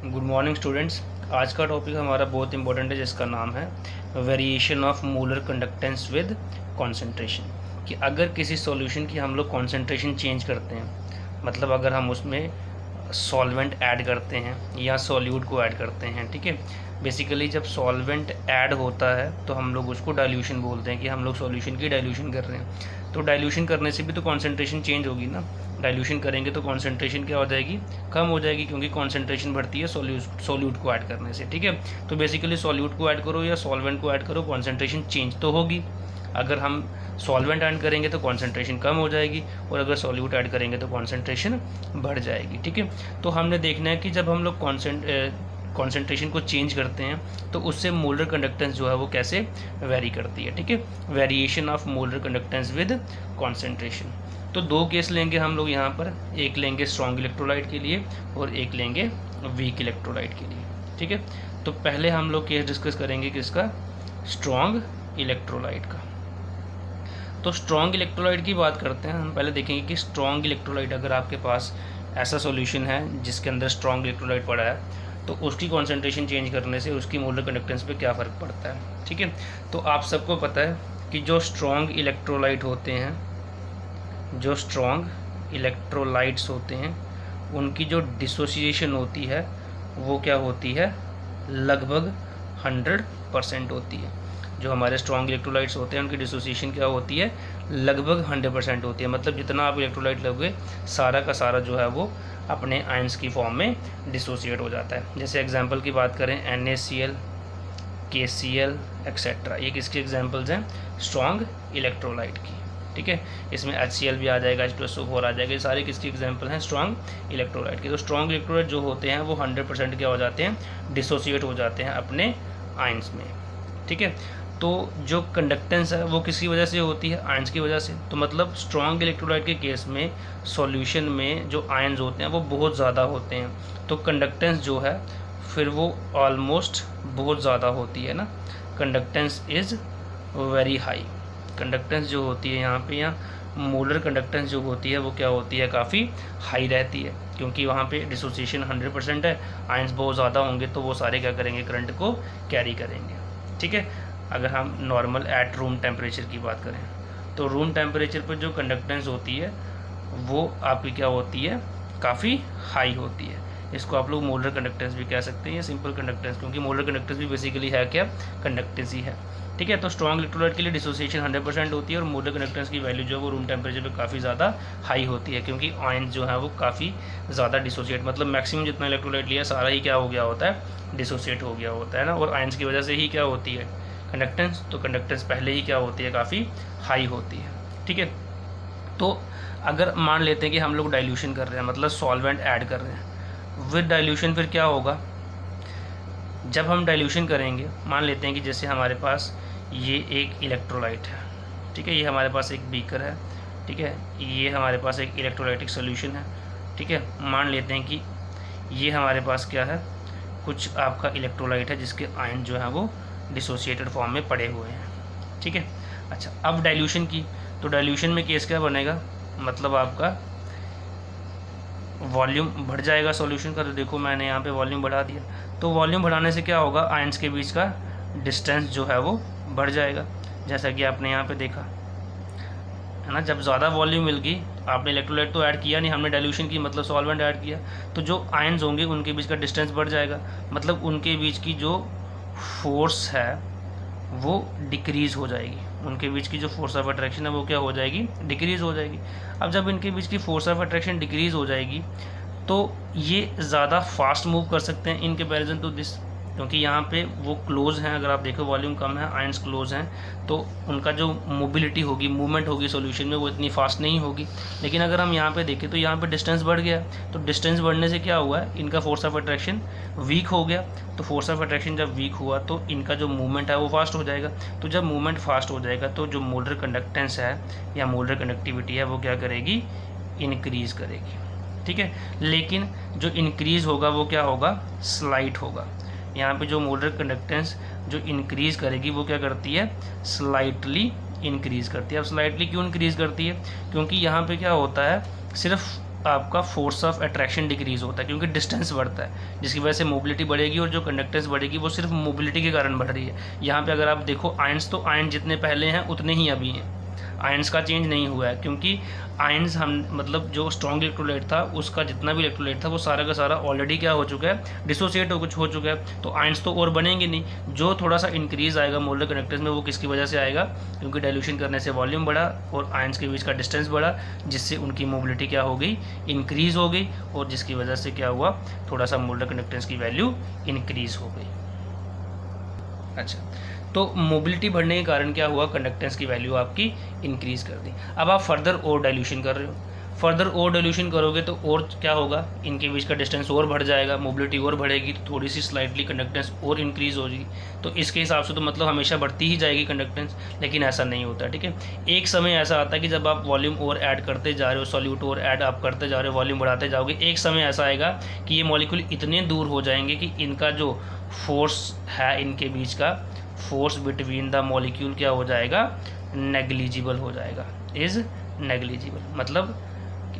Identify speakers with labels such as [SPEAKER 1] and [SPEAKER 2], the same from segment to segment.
[SPEAKER 1] Good morning students. आज का topic हमारा बहुत इंपॉर्टेंट है, जिसका नाम है variation of molar conductance with concentration. कि अगर किसी सॉल्यूशन की हम लोग कंसंट्रेशन चेंज करते हैं, मतलब अगर हम उसमें सॉल्वेंट ऐड करते हैं या सॉल्यूट को ऐड करते हैं, ठीक है। बेसिकली जब सॉल्वेंट ऐड होता है तो हम लोग उसको डाइल्यूशन बोलते हैं, कि हम लोग सॉल्यूशन की डाइल्यूशन कर रहे हैं। तो डाइल्यूशन करने से भी तो कॉन्सेंट्रेशन चेंज होगी ना। डाइल्यूशन करेंगे तो कॉन्सेंट्रेशन क्या हो जाएगी, कम हो जाएगी, क्योंकि कॉन्सेंट्रेशन बढ़ती है सॉल्यूट को ऐड करने से, ठीक है। तो बेसिकली सॉल्यूट को ऐड करो या सॉल्वेंट को ऐड करो, कॉन्सेंट्रेशन चेंज तो होगी। अगर हम सॉल्वेंट ऐड करेंगे तो कॉन्सेंट्रेशन कम हो जाएगी, और अगर सॉल्यूट ऐड करेंगे तो कॉन्सेंट्रेशन बढ़ जाएगी, ठीक है। तो हमने देखना है कि जब हम लोग कॉन्सेंट्रेशन को चेंज करते हैं तो उससे मोलर कंडक्टेंस जो है वो कैसे वेरी करती है, ठीक है। Variation of molar conductance with concentration. तो दो केस लेंगे हम लोग यहाँ पर, एक लेंगे स्ट्रॉन्ग इलेक्ट्रोलाइट के लिए और एक लेंगे वीक इलेक्ट्रोलाइट के लिए, ठीक है। तो पहले हम लोग केस डिस्कस करेंगे किसका, स्ट्रॉन्ग इलेक्ट्रोलाइट का। तो स्ट्रॉन्ग इलेक्ट्रोलाइट की बात करते हैं। हम पहले देखेंगे कि स्ट्रॉन्ग इलेक्ट्रोलाइट, अगर आपके पास ऐसा सॉल्यूशन है जिसके अंदर स्ट्रॉन्ग इलेक्ट्रोलाइट पड़ा है, तो उसकी कॉन्सेंट्रेशन चेंज करने से उसकी मोलर कंडक्टेंस पे क्या फ़र्क पड़ता है, ठीक है। तो आप सबको पता है कि जो स्ट्रॉन्ग इलेक्ट्रोलाइट होते हैं, जो स्ट्रॉन्ग इलेक्ट्रोलाइट्स होते हैं, उनकी जो डिसोसिएशन होती है वो क्या होती है, लगभग 100% होती है। जो हमारे स्ट्रॉन्ग इलेक्ट्रोलाइट्स होते हैं उनकी डिसोसिएशन क्या होती है, लगभग 100% होती है। मतलब जितना आप इलेक्ट्रोलाइट लोगे सारा का सारा जो है वो अपने आयंस की फॉर्म में डिसोसिएट हो जाता है। जैसे एग्जांपल की बात करें, NaCl, KCl एक्सेट्रा, ये किसके एग्जांपल्स हैं, स्ट्रॉन्ग इलेक्ट्रोलाइट की, ठीक है। इसमें HCl भी आ जाएगा, H2SO4 आ जाएगा, ये सारे किसके एग्जांपल हैं, स्ट्रॉन्ग इलेक्ट्रोलाइट के। तो स्ट्रॉन्ग इलेक्ट्रोलाइट जो होते हैं वो 100% क्या हो जाते हैं, डिसोसिएट हो जाते हैं अपने आयंस में, ठीक है। तो जो कंडक्टेंस है वो किसकी वजह से होती है, आयंस की वजह से। तो मतलब स्ट्रॉन्ग इलेक्ट्रोलाइट के केस में सॉल्यूशन में जो आयंस होते हैं वो बहुत ज़्यादा होते हैं, तो कंडक्टेंस जो है फिर वो ऑलमोस्ट बहुत ज़्यादा होती है ना। Conductance is very high. Conductance जो होती है यहाँ पे, यहाँ मोलर कंडक्टेंस जो होती है वो क्या होती है, काफ़ी हाई रहती है, क्योंकि वहाँ पे डिसोसिएशन 100% है। आयंस बहुत ज़्यादा होंगे तो वो सारे क्या करेंगे, करंट को कैरी करेंगे, ठीक है। अगर हम नॉर्मल एट रूम टेम्परेचर की बात करें, तो रूम टेम्परेचर पर जो कंडक्टेंस होती है वो आपकी क्या होती है, काफ़ी हाई होती है। इसको आप लोग मोलर कंडक्टेंस भी कह सकते हैं या सिंपल कंडक्टेंस, क्योंकि मोलर कंडक्टेंस भी बेसिकली है क्या, कंडक्टेंस ही है, ठीक है। तो स्ट्रॉन्ग इलेक्ट्रोलाइट के लिए डिसोसिएशन 100% होती है, और मोलर कंडक्टेंस की वैल्यू जो है वो रूम टेम्परेचर पे काफ़ी ज़्यादा हाई होती है, क्योंकि आयंस जो है वो काफ़ी ज़्यादा डिसोसिएट, मतलब मैक्सिमम जितना इलेक्ट्रोलाइट लिया सारा ही क्या हो गया होता है, डिसोसिएट हो गया होता है ना। और आयंस की वजह से ही क्या होती है, कंडक्टेंस। तो कंडक्टेंस पहले ही क्या होती है, काफ़ी हाई होती है, ठीक है। तो अगर मान लेते हैं कि हम लोग डाइल्यूशन कर रहे हैं, मतलब सॉल्वेंट ऐड कर रहे हैं विद डाइल्यूशन, फिर क्या होगा, जब हम डाइल्यूशन करेंगे, मान लेते हैं कि जैसे हमारे पास ये एक इलेक्ट्रोलाइट है, ठीक है, ये हमारे पास एक बीकर है, ठीक है, ये हमारे पास एक इलेक्ट्रोलाइटिक सोल्यूशन है, ठीक है। मान लेते हैं कि ये हमारे पास क्या है, कुछ आपका इलेक्ट्रोलाइट है जिसके आयन जो है वो डिसोसिएटेड फॉर्म में पड़े हुए हैं, ठीक है। अच्छा, अब डाइल्यूशन की, तो डाइल्यूशन में केस क्या बनेगा, मतलब आपका वॉल्यूम बढ़ जाएगा सॉल्यूशन का। तो देखो मैंने यहाँ पे वॉल्यूम बढ़ा दिया, तो वॉल्यूम बढ़ाने से क्या होगा, आयंस के बीच का डिस्टेंस जो है वो बढ़ जाएगा, जैसा कि आपने यहाँ पे देखा है ना। जब ज़्यादा वॉल्यूम मिल गई, आपने इलेक्ट्रोलाइट तो ऐड किया नहीं, हमने डाइल्यूशन की, मतलब सॉल्वेंट ऐड किया, तो जो आयंस होंगे उनके बीच का डिस्टेंस बढ़ जाएगा, मतलब उनके बीच की जो फोर्स है वो डिक्रीज़ हो जाएगी, उनके बीच की जो फोर्स ऑफ अट्रैक्शन है वो क्या हो जाएगी, डिक्रीज़ हो जाएगी। अब जब इनके बीच की फोर्स ऑफ अट्रैक्शन डिक्रीज़ हो जाएगी तो ये ज़्यादा फास्ट मूव कर सकते हैं इन कंपैरिजन टू दिस, क्योंकि यहाँ पे वो क्लोज हैं। अगर आप देखो वॉल्यूम कम है, आयंस क्लोज हैं, तो उनका जो मोबिलिटी होगी, मूवमेंट होगी सॉल्यूशन में, वो इतनी फास्ट नहीं होगी। लेकिन अगर हम यहाँ पे देखें तो यहाँ पे डिस्टेंस बढ़ गया, तो डिस्टेंस बढ़ने से क्या हुआ है, इनका फोर्स ऑफ अट्रैक्शन वीक हो गया। तो फोर्स ऑफ अट्रैक्शन जब वीक हुआ तो इनका जो मूवमेंट है वो फास्ट हो जाएगा। तो जब मूवमेंट फास्ट हो जाएगा तो जो मोलर कंडक्टेंस है या मोलर कंडक्टिविटी है वो क्या करेगी, इनक्रीज़ करेगी, ठीक है। लेकिन जो इंक्रीज़ होगा वो क्या होगा, स्लाइट होगा। यहाँ पे जो मोलर कंडक्टेंस जो इंक्रीज़ करेगी वो क्या करती है, स्लाइटली इंक्रीज़ करती है। अब स्लाइटली क्यों इंक्रीज़ करती है, क्योंकि यहाँ पे क्या होता है, सिर्फ आपका फोर्स ऑफ अट्रैक्शन डिक्रीज़ होता है, क्योंकि डिस्टेंस बढ़ता है, जिसकी वजह से मोबिलिटी बढ़ेगी, और जो कंडक्टेंस बढ़ेगी वो सिर्फ मोबिलिटी के कारण बढ़ रही है। यहाँ पे अगर आप देखो आयंस, तो आयन जितने पहले हैं उतने ही अभी हैं, आयंस का चेंज नहीं हुआ है, क्योंकि आयंस हम मतलब जो स्ट्रॉन्ग इलेक्ट्रोलाइट था उसका जितना भी इलेक्ट्रोलाइट था वो सारा का सारा ऑलरेडी क्या हो चुका है, डिसोसिएट हो चुका है, तो आयंस तो और बनेंगे नहीं। जो थोड़ा सा इंक्रीज आएगा मोलर कंडक्टेंस में वो किसकी वजह से आएगा, क्योंकि डाइल्यूशन करने से वॉल्यूम बढ़ा और आयंस के बीच का डिस्टेंस बढ़ा, जिससे उनकी मोबिलिटी क्या हो गई, इंक्रीज हो गई, और जिसकी वजह से क्या हुआ, थोड़ा सा मोलर कंडक्टेंस की वैल्यू इंक्रीज हो गई। अच्छा, तो मोबिलिटी बढ़ने के कारण क्या हुआ, कंडक्टेंस की वैल्यू आपकी इंक्रीज़ कर दी। अब आप फर्दर और डाइल्यूशन कर रहे हो, फर्दर और डाइल्यूशन करोगे तो और क्या होगा, इनके बीच का डिस्टेंस और बढ़ जाएगा, मोबिलिटी और बढ़ेगी, तो थोड़ी सी स्लाइटली कंडक्टेंस और इंक्रीज़ होगी। तो इसके हिसाब से तो मतलब हमेशा बढ़ती ही जाएगी कंडक्टेंस, लेकिन ऐसा नहीं होता। ठीक है, एक समय ऐसा आता है कि जब आप वॉल्यूम और ऐड करते जा रहे हो, सॉल्यूट और ऐड आप करते जा रहे हो, वॉल्यूम बढ़ाते जाओगे, एक समय ऐसा आएगा कि ये मॉलिक्यूल इतने दूर हो जाएंगे कि इनका जो फोर्स है, इनके बीच का फोर्स बिटवीन द मॉलिक्यूल क्या हो जाएगा, नेग्लिजिबल हो जाएगा, इज़ नेग्लिजिबल। मतलब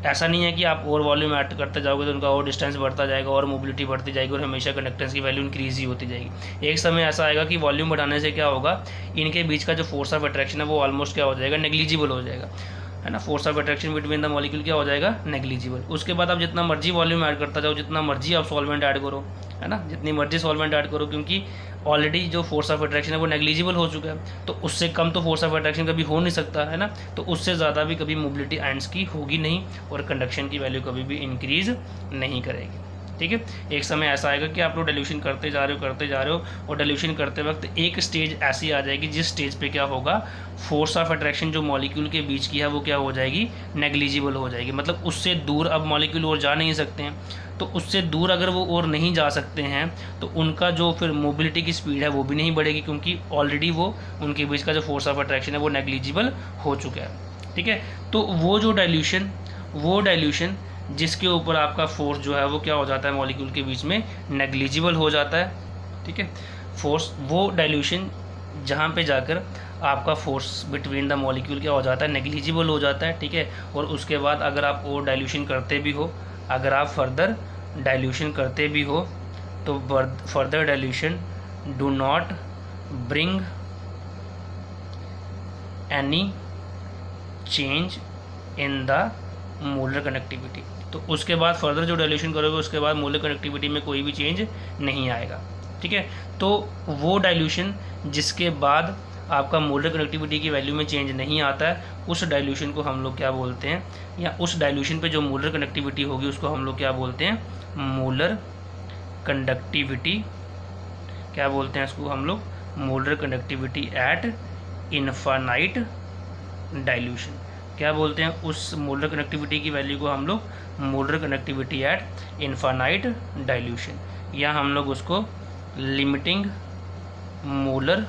[SPEAKER 1] ऐसा नहीं है कि आप और वॉल्यूम ऐड करते जाओगे तो उनका और डिस्टेंस बढ़ता जाएगा और मोबिलिटी बढ़ती जाएगी और हमेशा कंडक्टेंस की वैल्यू इंक्रीज ही होती जाएगी। एक समय ऐसा आएगा कि वॉल्यूम बढ़ाने से क्या होगा, इनके बीच का जो फोर्स ऑफ अट्रैक्शन है वो ऑलमोस्ट क्या हो जाएगा, नेग्लिजिबल हो जाएगा, है ना। Force of attraction between the molecule क्या हो जाएगा, नेग्लिजिबल। उसके बाद आप जितना मर्जी वॉल्यूम ऐड करता जाओ, जितना मर्जी आप सॉल्वेंट ऐड करो, है ना, जितनी मर्जी सॉल्वेंट ऐड करो, क्योंकि ऑलरेडी जो फोर्स ऑफ अट्रैक्शन है वो नेग्लिजिबल हो चुका है, तो उससे कम तो फोर्स ऑफ अट्रैक्शन कभी हो नहीं सकता, है ना। तो उससे ज़्यादा भी कभी मोबिलिटी आयंस की होगी नहीं, और कंडक्शन की वैल्यू कभी भी इंक्रीज नहीं करेगी। ठीक है, एक समय ऐसा आएगा कि आप लोग डाइल्यूशन करते जा रहे हो, और डाइल्यूशन करते वक्त एक स्टेज ऐसी आ जाएगी जिस स्टेज पे क्या होगा, फोर्स ऑफ अट्रैक्शन जो मॉलिक्यूल के बीच की है वो क्या हो जाएगी, नेग्लिजिबल हो जाएगी। मतलब उससे दूर अब मॉलिक्यूल और जा नहीं सकते हैं, तो उससे दूर अगर वो और नहीं जा सकते हैं तो उनका जो फिर मोबिलिटी की स्पीड है वो भी नहीं बढ़ेगी, क्योंकि ऑलरेडी वो उनके बीच का जो फोर्स ऑफ अट्रैक्शन है वो नेग्लिजिबल हो चुका है। ठीक है, तो वो डाइल्यूशन जिसके ऊपर आपका फोर्स जो है वो क्या हो जाता है, मॉलिक्यूल के बीच में नेग्लिजिबल हो जाता है। ठीक है, फोर्स, वो डाइल्यूशन जहाँ पे जाकर आपका फोर्स बिटवीन द मॉलिक्यूल क्या हो जाता है, नेग्लिजिबल हो जाता है। ठीक है, और उसके बाद अगर आप और डाइल्यूशन करते भी हो, अगर आप फर्दर डाइल्यूशन करते भी हो तो further dilution do not bring any change in the molar connectivity. तो उसके बाद फर्दर जो डाइल्यूशन करोगे उसके बाद मोलर कनेक्टिविटी में कोई भी चेंज नहीं आएगा। ठीक है, तो वो डाइल्यूशन जिसके बाद आपका मोलर कनेक्टिविटी की वैल्यू में चेंज नहीं आता है, उस डाइल्यूशन को हम लोग क्या बोलते हैं, या उस डाइल्यूशन पे जो मोलर कनेक्टिविटी होगी उसको हम लोग क्या बोलते हैं, मोलर कंडक्टिविटी। क्या बोलते हैं इसको हम लोग, molar conductivity eight infinite dilution. क्या बोलते हैं, उस मोलर कनेक्टिविटी की वैल्यू को हम लोग molar connectivity at infinite dilution, या हम लोग उसको लिमिटिंग मोलर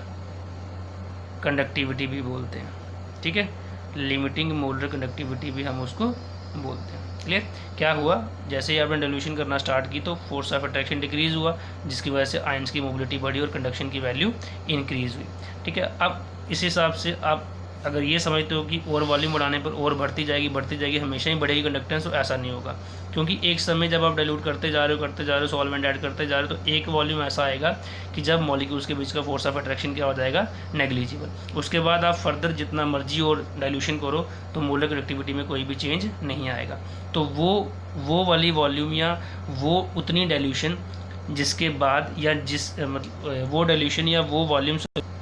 [SPEAKER 1] कंडक्टिविटी भी बोलते हैं। ठीक है, लिमिटिंग मोलर कंडक्टिविटी भी हम उसको बोलते हैं। क्लियर, क्या हुआ, जैसे ही आपने डाइल्यूशन करना स्टार्ट की तो फोर्स ऑफ अट्रैक्शन डिक्रीज़ हुआ, जिसकी वजह से आयंस की मोबिलिटी बढ़ी और कंडक्शन की वैल्यू इंक्रीज़ हुई। ठीक है, अब इस हिसाब से आप अगर ये समझते हो कि और वॉल्यूम बढ़ाने पर और बढ़ती जाएगी, हमेशा ही बढ़ेगी कंडक्टेंस, तो ऐसा नहीं होगा, क्योंकि एक समय जब आप डाइल्यूट करते जा रहे हो, सॉल्वेंट ऐड करते जा रहे हो, तो एक वॉल्यूम ऐसा आएगा कि जब मॉलिक्यूल्स के बीच का फोर्स ऑफ अट्रैक्शन क्या हो जाएगा, नेग्लिजिबल। उसके बाद आप फर्दर जितना मर्जी और डाइल्यूशन करो तो मोलर कनेक्टिविटी में कोई भी चेंज नहीं आएगा। तो वो वाली वॉल्यूम या वो उतनी डाइल्यूशन जिसके बाद या जिस मतलब वो डाइल्यूशन या वो वॉल्यूम,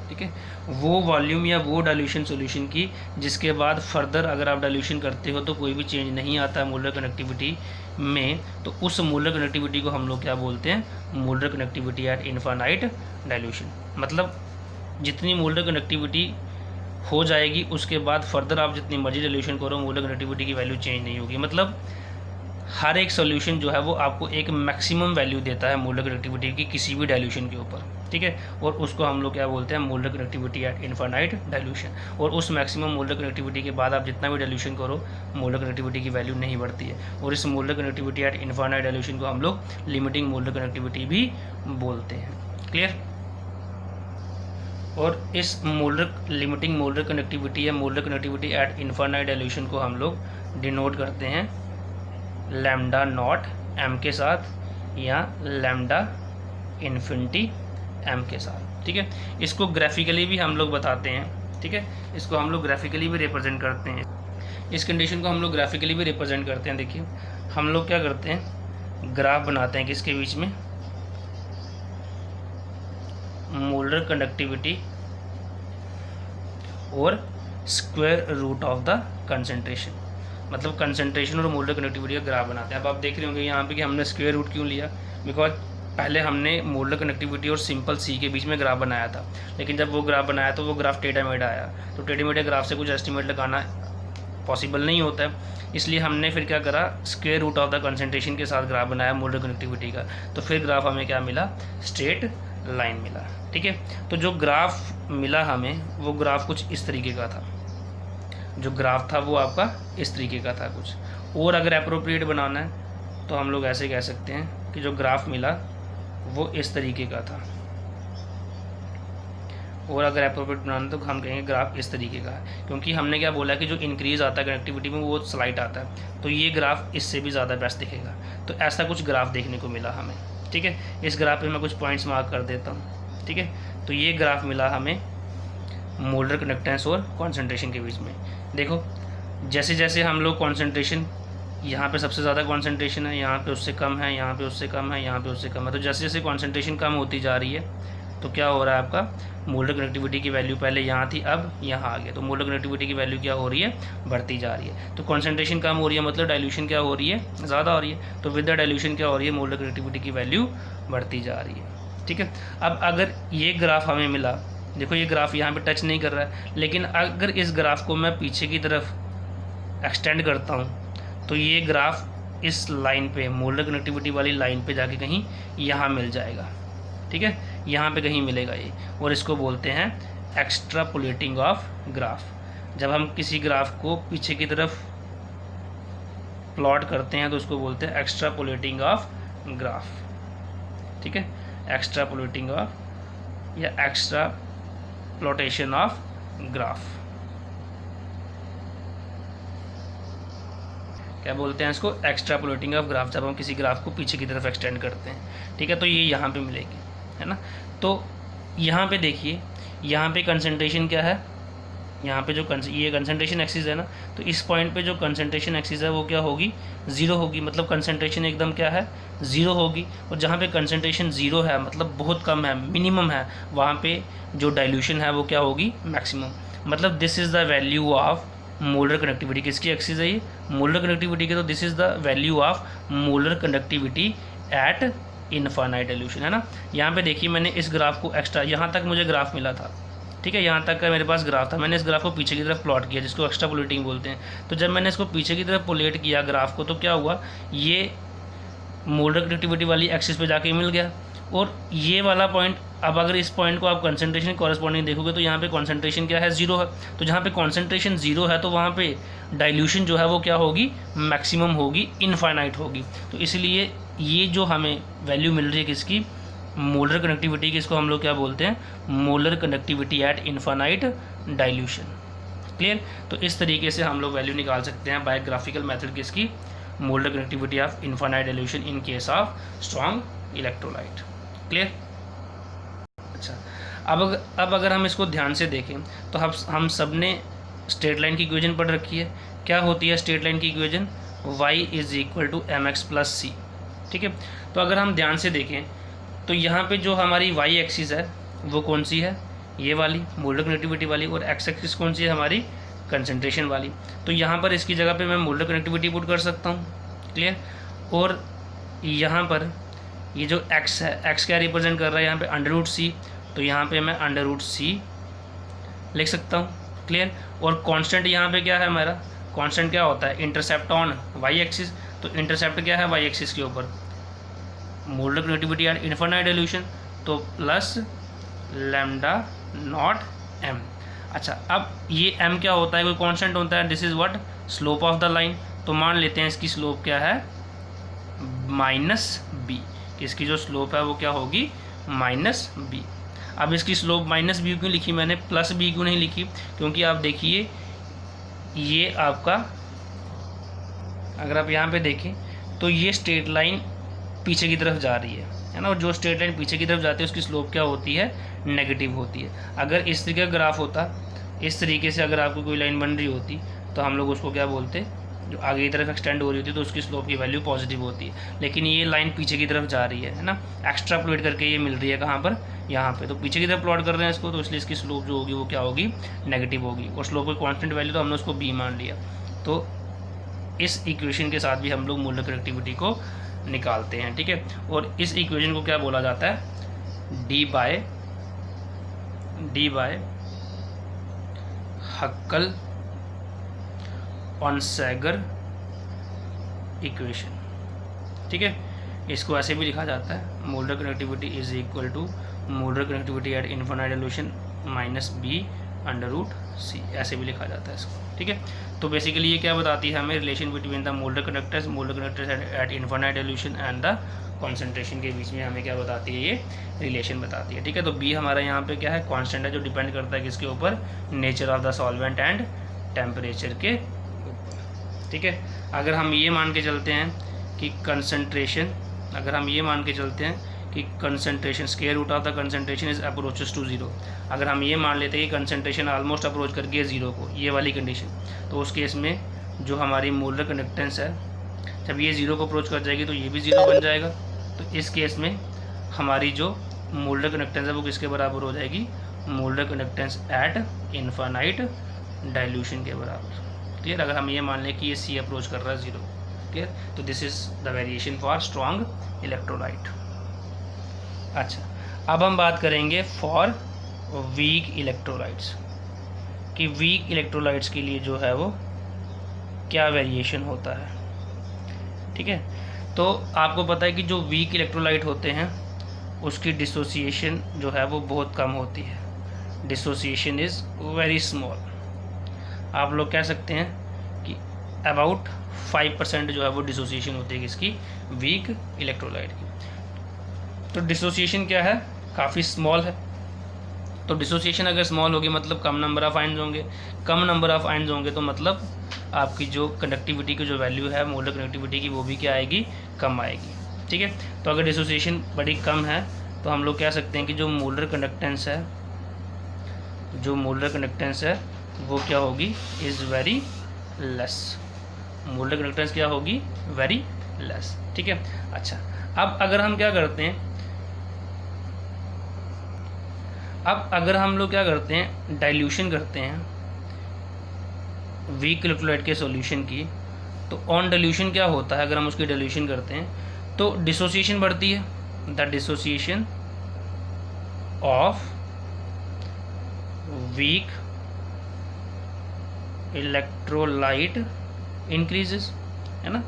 [SPEAKER 1] ठीक है, वो वॉल्यूम या वो डाइल्यूशन सॉल्यूशन की जिसके बाद फर्दर अगर आप डाइल्यूशन करते हो तो कोई भी चेंज नहीं आता मोलर कनेक्टिविटी में, तो उस मोलर कनेक्टिविटी को हम लोग क्या बोलते हैं, molar connectivity at infinite dilution. मतलब जितनी मोलर कनेक्टिविटी हो जाएगी उसके बाद फर्दर आप जितनी मर्जी डाइल्यूशन करो मोलर कनेक्टिविटी की वैल्यू चेंज नहीं होगी। मतलब हर एक सॉल्यूशन जो है वो आपको एक मैक्सिमम वैल्यू देता है मोलर कनेक्टिविटी की किसी भी डाइल्यूशन के ऊपर। ठीक है, और उसको हम लोग क्या बोलते हैं, molar connectivity at infinite dilution. और उस मैक्सिमम मोलर कनेक्टिविटी के बाद आप जितना भी डाइल्यूशन करो मोलर कनेक्टिविटी की वैल्यू नहीं बढ़ती है, और इस molar connectivity at infinite dilution को हम लोग लिमिटिंग मोलर कनेक्टिविटी भी बोलते हैं। क्लियर, और इस लिमिटिंग मोलर कनेक्टिविटी या molar connectivity at infinite dilution को हम लोग डिनोट करते हैं लैम्डा नॉट एम के साथ या लैम्डा इन्फिनिटी एम के साथ। ठीक है, इसको ग्राफिकली भी हम लोग बताते हैं। ठीक है, इसको हम लोग ग्राफिकली भी रिप्रेजेंट करते हैं, इस कंडीशन को हम लोग ग्राफिकली भी रिप्रेजेंट करते हैं। देखिए हम लोग क्या करते हैं, ग्राफ बनाते हैं किसके बीच में, मोलर कंडक्टिविटी और square root of the concentration, मतलब कंसंट्रेशन और मोलर कंडक्टिविटी का ग्राफ बनाते हैं। अब आप देख रहे होंगे यहाँ पे कि हमने स्क्वायर रूट क्यों लिया, बिकॉज पहले हमने मोलर कंडक्टिविटी और सिंपल सी के बीच में ग्राफ बनाया था, लेकिन जब वो ग्राफ बनाया तो वो ग्राफ टेढ़ा मेढ़ा आया, तो टेढ़े मेढ़े ग्राफ से कुछ एस्टिमेट लगाना पॉसिबल नहीं होता है। इसलिए हमने फिर क्या करा, square root of the concentration के साथ ग्राफ बनाया मोलर कंडक्टिविटी का, तो फिर ग्राफ हमें क्या मिला, स्ट्रेट लाइन मिला। ठीक है, तो जो ग्राफ मिला हमें वो ग्राफ कुछ इस तरीके का था, जो ग्राफ था वो आपका इस तरीके का था कुछ। और अगर अप्रोप्रिएट बनाना है तो हम लोग ऐसे कह सकते हैं कि जो ग्राफ मिला वो इस तरीके का था, और अगर अप्रोप्रिएट बनाना तो हम कहेंगे ग्राफ इस तरीके का है, क्योंकि हमने क्या बोला कि जो इंक्रीज़ आता है कनेक्टिविटी में वो स्लाइट आता है, तो ये ग्राफ इससे भी ज़्यादा बेस्ट दिखेगा। तो ऐसा कुछ ग्राफ देखने को मिला हमें। ठीक है, इस ग्राफ पे मैं कुछ पॉइंट्स मार्क कर देता हूँ। ठीक है, तो ये ग्राफ मिला हमें मोलर कंडक्टेंस और कॉन्सेंट्रेशन के बीच में। देखो जैसे जैसे हम लोग कॉन्सेंट्रेशन, यहाँ पे सबसे ज़्यादा कॉन्सेंट्रेशन है, यहाँ पे उससे कम है, यहाँ पे उससे कम है, यहाँ पे उससे कम है, तो जैसे जैसे कॉन्सेंट्रेशन कम होती जा रही है तो क्या हो रहा है, आपका मोलर कनेक्टिविटी की वैल्यू पहले यहाँ थी अब यहाँ आ गया, तो मोलर कनेक्टिविटी की वैल्यू क्या हो रही है, बढ़ती जा रही है। तो कॉन्सेंट्रेशन कम हो रही है मतलब डाइल्यूशन क्या हो रही है, ज़्यादा हो रही है, तो विद द डाइल्यूशन क्या हो रही है, मोलर कनेक्टिविटी की वैल्यू बढ़ती जा रही है। ठीक है, अब अगर ये ग्राफ हमें मिला, देखो ये ग्राफ यहाँ पे टच नहीं कर रहा है, लेकिन अगर इस ग्राफ को मैं पीछे की तरफ एक्सटेंड करता हूँ तो ये ग्राफ इस लाइन पे, मोलर कनेक्टिविटी वाली लाइन पे जाके कहीं यहाँ मिल जाएगा। ठीक है, यहाँ पे कहीं मिलेगा ये, और इसको बोलते हैं एक्स्ट्रापोलेटिंग ऑफ ग्राफ। जब हम किसी ग्राफ को पीछे की तरफ प्लॉट करते हैं तो उसको बोलते हैं एक्स्ट्रापोलेटिंग ऑफ ग्राफ। ठीक है, एक्स्ट्रापोलेटिंग ऑफ या एक्स्ट्राप्लोटेशन ऑफ ग्राफ, क्या बोलते हैं इसको, एक्स्ट्रापोलेटिंग ऑफ ग्राफ, जब हम किसी ग्राफ को पीछे की तरफ एक्सटेंड करते हैं। ठीक है, तो ये यहाँ पे मिलेगी, है ना। तो यहाँ पे देखिए, यहाँ पे कंसंट्रेशन क्या है, यहाँ पे जो ये कंसंट्रेशन एक्सिस है ना, तो इस पॉइंट पे जो कंसंट्रेशन एक्सिस है वो क्या होगी, ज़ीरो होगी, मतलब कंसंट्रेशन एकदम क्या है, ज़ीरो होगी। और जहाँ पे कंसंट्रेशन ज़ीरो है मतलब बहुत कम है, मिनिमम है, वहाँ पे जो डाइल्यूशन है वो क्या होगी, मैक्सिमम। मतलब this is the value of molar conductivity, किसकी एक्सिस है ये, मोलर कंडक्टिविटी की, तो this is the value of molar conductivity eight infinite dilution, है ना। यहाँ पे देखिए मैंने इस ग्राफ को एक्स्ट्रा, यहाँ तक मुझे ग्राफ मिला था, ठीक है, यहाँ तक का मेरे पास ग्राफ था, मैंने इस ग्राफ को पीछे की तरफ प्लॉट किया जिसको एक्स्ट्रापोलेटिंग बोलते हैं। तो जब मैंने इसको पीछे की तरफ पोलेट किया ग्राफ को, तो क्या हुआ, ये मोलर कंडक्टिविटी वाली एक्सिस पे जाके मिल गया। और ये वाला पॉइंट, अब अगर इस पॉइंट को आप कंसंट्रेशन कॉरेस्पॉन्डिंग देखोगे तो यहाँ पे कंसंट्रेशन क्या है, ज़ीरो है। तो जहाँ पे कंसंट्रेशन ज़ीरो है तो वहाँ पे डाइल्यूशन जो है वो क्या होगी, मैक्सिमम होगी, इनफाइनाइट होगी। तो इसलिए ये जो हमें वैल्यू मिल रही है किसकी, मोलर कंडक्टिविटी की, इसको हम लोग क्या बोलते हैं, molar conductivity eight infinite dilution. Clear. तो इस तरीके से हम लोग वैल्यू निकाल सकते हैं बाय ग्राफिकल मेथड किसकी, molar conductivity of infinite dilution in case of strong electrolyte. Clear. अच्छा, अब अगर हम इसको ध्यान से देखें तो हम सब ने स्ट्रेट लाइन की इक्वेशन पढ़ रखी है। क्या होती है स्ट्रेट लाइन की equation, y is equal to mx plus C. ठीक है, तो अगर हम ध्यान से देखें तो यहाँ पे जो हमारी y एक्सिस है वो कौन सी है, ये वाली मोलर कंडक्टिविटी वाली, और x एक्सिस कौन सी है, हमारी कंसंट्रेशन वाली। तो यहाँ पर इसकी जगह पे मैं मोलर कंडक्टिविटी पुट कर सकता हूँ। क्लियर। और यहाँ पर ये जो x है, x क्या रिप्रेजेंट कर रहा है यहाँ पे, अंडर रूट सी, तो यहाँ पे मैं अंडर रूट सी लिख सकता हूँ। क्लियर। और कांस्टेंट यहाँ पे क्या है हमारा, कांस्टेंट क्या होता है, इंटरसेप्ट ऑन y एक्सिस, तो इंटरसेप्ट क्या है y एक्सिस के ऊपर, molar conductivity eight infinite dilution, तो प्लस लैम्डा नॉट m। अच्छा, अब ये m क्या होता है, कोई कांस्टेंट होता है, this is what, slope of the line. तो मान लेते हैं इसकी स्लोप क्या है, -b, इसकी जो स्लोप है वो क्या होगी, -b। अब इसकी स्लोप -b क्यों लिखी मैंने, +b क्यों नहीं लिखी, क्योंकि आप देखिए ये आपका, अगर आप यहाँ पे देखें तो ये स्ट्रेट लाइन पीछे की तरफ जा रही है ना, और जो स्ट्रेट लाइन पीछे की तरफ जाती है उसकी स्लोप क्या होती है, नेगेटिव होती है। अगर इस तरीके का ग्राफ होता, इस तरीके से अगर आपको कोई लाइन बन रही होती तो हम लोग उसको क्या बोलते, जो आगे की तरफ एक्सटेंड हो रही होती तो उसकी स्लोप की वैल्यू पॉजिटिव होती है। लेकिन ये लाइन पीछे की तरफ जा रही है ना, एक्स्ट्रापोलेट करके ये मिल रही है कहाँ पर, यहाँ पे, तो पीछे की तरफ प्लॉट कर रहे हैं इसको, तो इसलिए इसकी स्लोप जो होगी वो क्या होगी, नेगेटिव होगी। और स्लोप की कांस्टेंट वैल्यू तो हमने उसको b मान लिया। तो इस इक्वेशन के साथ भी हम लोग मूलर कनेक्टिविटी को निकालते हैं, ठीक है। और इस इक्वेशन को क्या बोला जाता है, Debye Huckel Onsager equation, ठीक है। इसको ऐसे भी लिखा जाता है, molar connectivity is equal to molar connectivity at infinite dilution minus b/c, ऐसे भी लिखा जाता है इसको, ठीक है। तो बेसिकली ये क्या बताती है हमें, relation between the molar conductors eight infinite dilution and the concentration के बीच में हमें क्या बताती है, ये रिलेशन बताती है, ठीक है। तो b हमारा यहाँ पे क्या है, कांस्टेंट है, जो डिपेंड करता है किसके ऊपर, nature of the solvent and temperature के ऊपर, ठीक है। अगर हम ये मान के चलते हैं कि कंसंट्रेशन, अगर हम ये मान के चलते हैं कि concentration square root of the concentration is approaches to zero, अगर हम ये मान लेते हैं कि कंसंट्रेशन ऑलमोस्ट अप्रोच कर गई जीरो को, ये वाली कंडीशन, तो उस केस में जो हमारी मोलर कंडक्टेंस है, जब ये जीरो को अप्रोच कर जाएगी तो ये भी जीरो बन जाएगा। तो इस केस में हमारी जो मोलर कंडक्टेंस है वो किसके बराबर हो जाएगी, molar conductance eight infinite dilution के बराबर, क्लियर। अगर हम ये मान लें कि ये सी अप्रोच कर रहा है जीरो, क्लियर। तो this is the variation for strong electrolyte. अच्छा, अब हम बात करेंगे फॉर वीक इलेक्ट्रोलाइट्स, कि वीक इलेक्ट्रोलाइट्स के लिए जो है वो क्या वेरिएशन होता है, ठीक है। तो आपको पता है कि जो वीक इलेक्ट्रोलाइट होते हैं उसकी डिसोसिएशन जो है वो बहुत कम होती है, डिसोसिएशन इज़ वेरी स्मॉल। आप लोग कह सकते हैं कि अबाउट 5% जो है वो डिसोसिएशन होती है किसकी, वीक इलेक्ट्रोलाइट की। तो डिसोसिएशन क्या है, काफ़ी स्मॉल है। तो डिसोसिएशन अगर स्मॉल होगी मतलब कम नंबर ऑफ आयन्स होंगे, कम नंबर ऑफ आयन्स होंगे तो मतलब आपकी जो कंडक्टिविटी की जो वैल्यू है मोलर कंडक्टिविटी की वो भी क्या आएगी, कम आएगी, ठीक है। तो अगर डिसोसिएशन बड़ी कम है तो हम लोग कह सकते हैं कि जो मोलर कंडक्टेंस है, जो मोलर कंडक्टेंस है वो क्या होगी, is very less, molar conductance क्या होगी, वेरी लेस, ठीक है। अच्छा, अब अगर हम क्या करते हैं, अब अगर हम लोग क्या करते हैं, डाइल्यूशन करते हैं वीक इलेक्ट्रोलाइट के सॉल्यूशन की, तो ऑन डाइल्यूशन क्या होता है, अगर हम उसकी डाइल्यूशन करते हैं तो डिसोसिएशन बढ़ती है, the dissociation of weak electrolyte increases, है ना।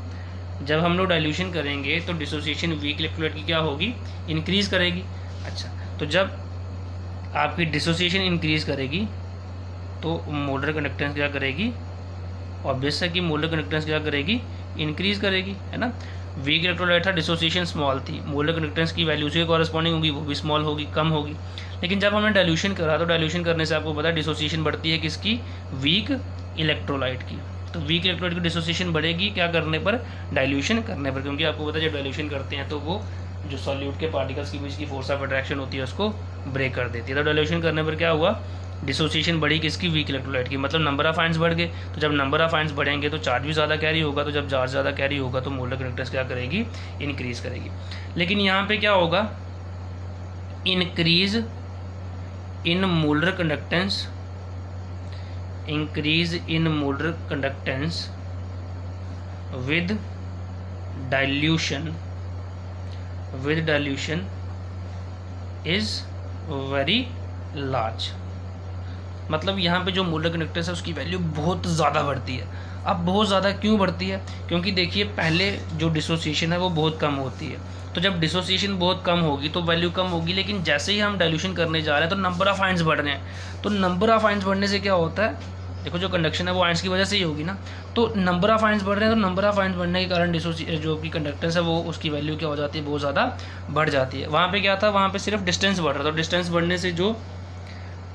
[SPEAKER 1] जब हम लोग डाइल्यूशन करेंगे तो डिसोसिएशन वीक इलेक्ट्रोलाइट की क्या होगी, इंक्रीज़ करेगी। अच्छा, तो जब आपकी डिसोसिएशन इंक्रीज़ करेगी तो मोलर कंडक्टेंस क्या करेगी, ऑब्वियस है कि मोलर कंडक्टेंस क्या करेगी, इंक्रीज़ करेगी, है ना। वीक इलेक्ट्रोलाइट था, डिसोसिएशन स्मॉल थी, मोलर कंडक्टेंस की वैल्यू से कॉरस्पॉन्डिंग होगी, वो भी स्मॉल होगी, कम होगी। लेकिन जब हमने डाइल्यूशन करा तो डाइल्यूशन करने से आपको पता है डिसोसिएशन बढ़ती है किसकी, वीक इलेक्ट्रोलाइट की। तो वीक इलेक्ट्रोलाइट की डिसोसिएशन बढ़ेगी क्या करने पर, डाइल्यूशन करने पर, क्योंकि आपको पता है जब डाइल्यूशन करते हैं तो वो जो सॉल्यूट के पार्टिकल्स के बीच की फोर्स ऑफ अट्रैक्शन होती है उसको ब्रेक कर देती है। तो डाइल्यूशन करने पर क्या हुआ, डिसोसिएशन बढ़ी किसकी, वीक इलेक्ट्रोलाइट की, मतलब नंबर ऑफ आयन्स बढ़ गए। तो जब नंबर ऑफ आयन्स बढ़ेंगे तो चार्ज भी ज़्यादा कैरी होगा, तो जब चार्ज ज़्यादा कैरी होगा तो मोलर कंडक्टेंस क्या करेगी, इंक्रीज़ करेगी। लेकिन यहाँ पे क्या होगा, increase in molar conductance, increase in molar conductance with dilution is very large. मतलब यहाँ पे जो मोलर कंडक्टेंस है उसकी वैल्यू बहुत ज़्यादा बढ़ती है। अब बहुत ज़्यादा क्यों बढ़ती है, क्योंकि देखिए पहले जो डिसोसिएशन है वो बहुत कम होती है, तो जब डिसोसिएशन बहुत कम होगी तो वैल्यू कम होगी। लेकिन जैसे ही हम डाइल्यूशन करने जा रहे हैं तो नंबर ऑफ आयन्स बढ़ रहे हैं, तो नंबर ऑफ आयन्स बढ़ने से क्या होता है, देखो जो कंडक्शन है वो आयन्स की वजह से ही होगी ना, तो नंबर ऑफ आयन्स बढ़ रहे हैं, तो नंबर ऑफ आयन्स बढ़ने के कारण जो कि कंडक्टेंस है वो उसकी वैल्यू क्या हो जाती है, बहुत ज़्यादा बढ़ जाती है। वहाँ पे क्या था, वहाँ पे सिर्फ डिस्टेंस बढ़ रहा था, तो डिस्टेंस बढ़ने से जो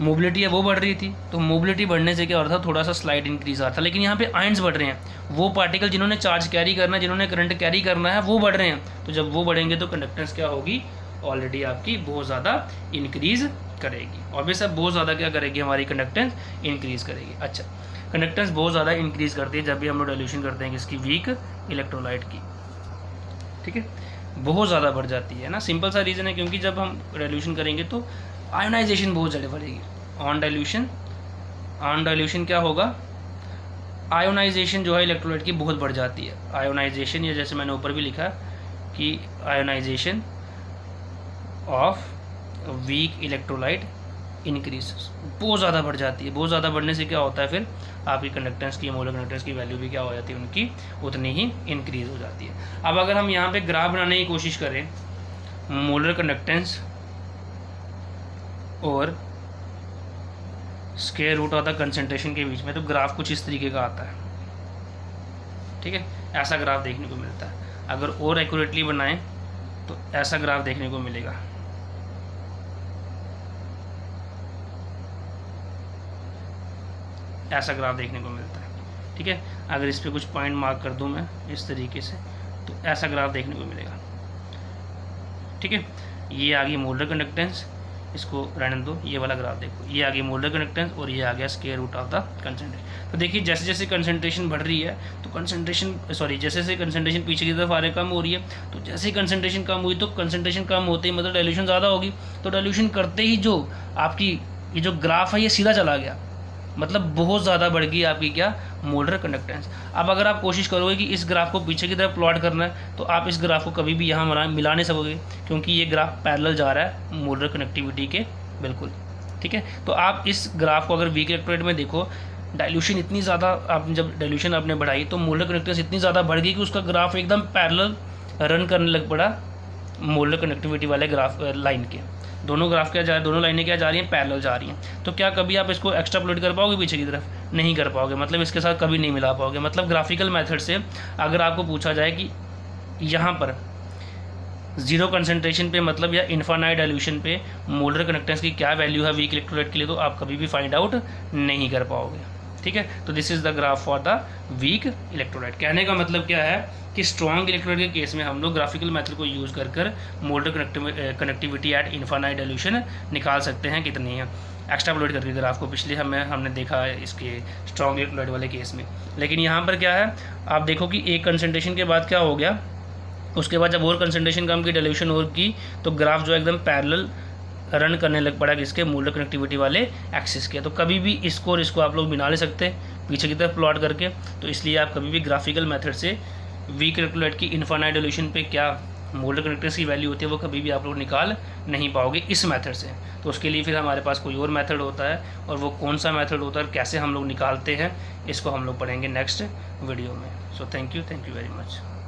[SPEAKER 1] मोबिलिटी है वो बढ़ रही थी, तो मोबिलिटी बढ़ने से क्या हो रहा था, थोड़ा सा स्लाइड इंक्रीज आ रहा था। लेकिन यहाँ पे आयंस बढ़ रहे हैं, वो पार्टिकल जिन्होंने चार्ज कैरी करना है, जिन्होंने करंट कैरी करना है, वो बढ़ रहे हैं। तो जब वो बढ़ेंगे तो कंडक्टेंस क्या होगी, ऑलरेडी आपकी बहुत ज़्यादा इंक्रीज करेगी। ऑब्वियस है बहुत ज़्यादा क्या करेगी, हमारी कंडक्टेंस इंक्रीज करेगी। अच्छा, कंडक्टेंस बहुत ज़्यादा इंक्रीज करती है जब भी हम लोग डाइल्यूशन करते हैं किसकी, वीक इलेक्ट्रोलाइट की। ठीक है, बहुत ज़्यादा बढ़ जाती है ना। सिंपल सा रीज़न है, क्योंकि जब हम डाइल्यूशन करेंगे तो आयोनाइजेशन बहुत ज़्यादा बढ़ेगी। ऑन डाइल्यूशन क्या होगा, आयोनाइजेशन जो है इलेक्ट्रोलाइट की बहुत बढ़ जाती है। आयोनाइजेशन, या जैसे मैंने ऊपर भी लिखा कि ionization of weak electrolyte increase, बहुत ज़्यादा बढ़ जाती है। बहुत ज़्यादा बढ़ने से क्या होता है, फिर आपकी कंडक्टेंस की, मोलर कंडक्टेंस की वैल्यू भी क्या हो जाती है, उनकी उतनी ही इंक्रीज हो जाती है। अब अगर हम यहाँ पे ग्राफ बनाने की कोशिश करें मोलर कंडक्टेंस और square root of the concentration के बीच में, तो ग्राफ कुछ इस तरीके का आता है। ठीक है, ऐसा ग्राफ देखने को मिलता है। अगर और एक्यूरेटली बनाएं तो ऐसा ग्राफ देखने को मिलेगा। ऐसा ग्राफ देखने को मिलता है। ठीक है, अगर इस पर कुछ पॉइंट मार्क कर दूं मैं इस तरीके से, तो ऐसा ग्राफ देखने को मिलेगा। ठीक है, ये आ गई मोलर कंडक्टेंस, इसको रहने दो, ये वाला ग्राफ देखो, ये आ गई मोलर कंडक्टेंस और ये आ गया square root of the concentration. तो देखिए जैसे जैसे कंसंट्रेशन बढ़ रही है तो जैसे जैसे कंसंट्रेशन पीछे की तरफ आ रही है, कम हो रही है, तो जैसे ही कंसंट्रेशन कम हुई तो कंसंट्रेशन कम होते ही मतलब डाइल्यूशन ज़्यादा होगी। तो डाइल्यूशन करते ही जो आपकी ये जो ग्राफ है ये सीधा चला गया, मतलब बहुत ज़्यादा बढ़ गई आपकी क्या, मोलर कंडक्टेंस। अब अगर आप कोशिश करोगे कि इस ग्राफ को पीछे की तरफ प्लॉट करना है तो आप इस ग्राफ को कभी भी यहाँ मिला नहीं सकोगे, क्योंकि ये ग्राफ पैरेलल जा रहा है मोलर कनेक्टिविटी के बिल्कुल। ठीक है, तो आप इस ग्राफ को अगर वीक इलेक्ट्रोलाइट में देखो, डाइल्यूशन इतनी ज़्यादा, आप जब डाइल्यूशन आपने बढ़ाई तो मोलर कनेक्टेंस इतनी ज़्यादा बढ़ गई कि उसका ग्राफ एकदम पैरेलल रन करने लग पड़ा मोलर कनेक्टिविटी वाले ग्राफ लाइन के। दोनों ग्राफ क्या जा रहे हैं, दोनों लाइनें क्या जा रही हैं, पैरेलल जा रही हैं। तो क्या कभी आप इसको एक्स्ट्रापोलेट कर पाओगे पीछे की तरफ, नहीं कर पाओगे, मतलब इसके साथ कभी नहीं मिला पाओगे। मतलब ग्राफिकल मेथड से अगर आपको पूछा जाए कि यहाँ पर जीरो कंसंट्रेशन पे मतलब या इन्फानाइट डाइल्यूशन पे मोलर कंडक्टेंस की क्या वैल्यू है वीक इलेक्ट्रोलाइट के लिए, तो आप कभी भी फाइंड आउट नहीं कर पाओगे। ठीक है, तो this is the graph for the weak electrolyte. कहने का मतलब क्या है कि स्ट्रॉन्ग इलेक्ट्रोलाइट के केस में हम लोग ग्राफिकल मेथड को यूज़ कर molar connectivity at infinite dilution निकाल सकते हैं कितनी है, एक्स्ट्रापोलेट करके ग्राफ को। पिछले हमने देखा है इसके स्ट्रॉन्ग इलेक्ट्रोलाइट वाले केस में। लेकिन यहाँ पर क्या है, आप देखो कि एक कंसंट्रेशन के बाद क्या हो गया, उसके बाद जब और कंसंट्रेशन कम की, डाइल्यूशन और की, तो ग्राफ जो एकदम पैरेलल रन करने लग पड़ा किसके, मोलर कनेक्टिविटी वाले एक्सिस के। तो कभी भी इसको और इसको आप लोग मिला ले सकते पीछे की तरफ प्लॉट करके। तो इसलिए आप कभी भी ग्राफिकल मेथड से वीक इलेक्ट्रोलाइट की इन्फानाइट डाइल्यूशन पे क्या मोलर कनेक्टेंस की वैल्यू होती है वो कभी भी आप लोग निकाल नहीं पाओगे इस मेथड से। तो उसके लिए फिर हमारे पास कोई और मेथड होता है, और वो कौन सा मेथड होता है और कैसे हम लोग निकालते हैं, इसको हम लोग पढ़ेंगे नेक्स्ट वीडियो में। So thank you very much.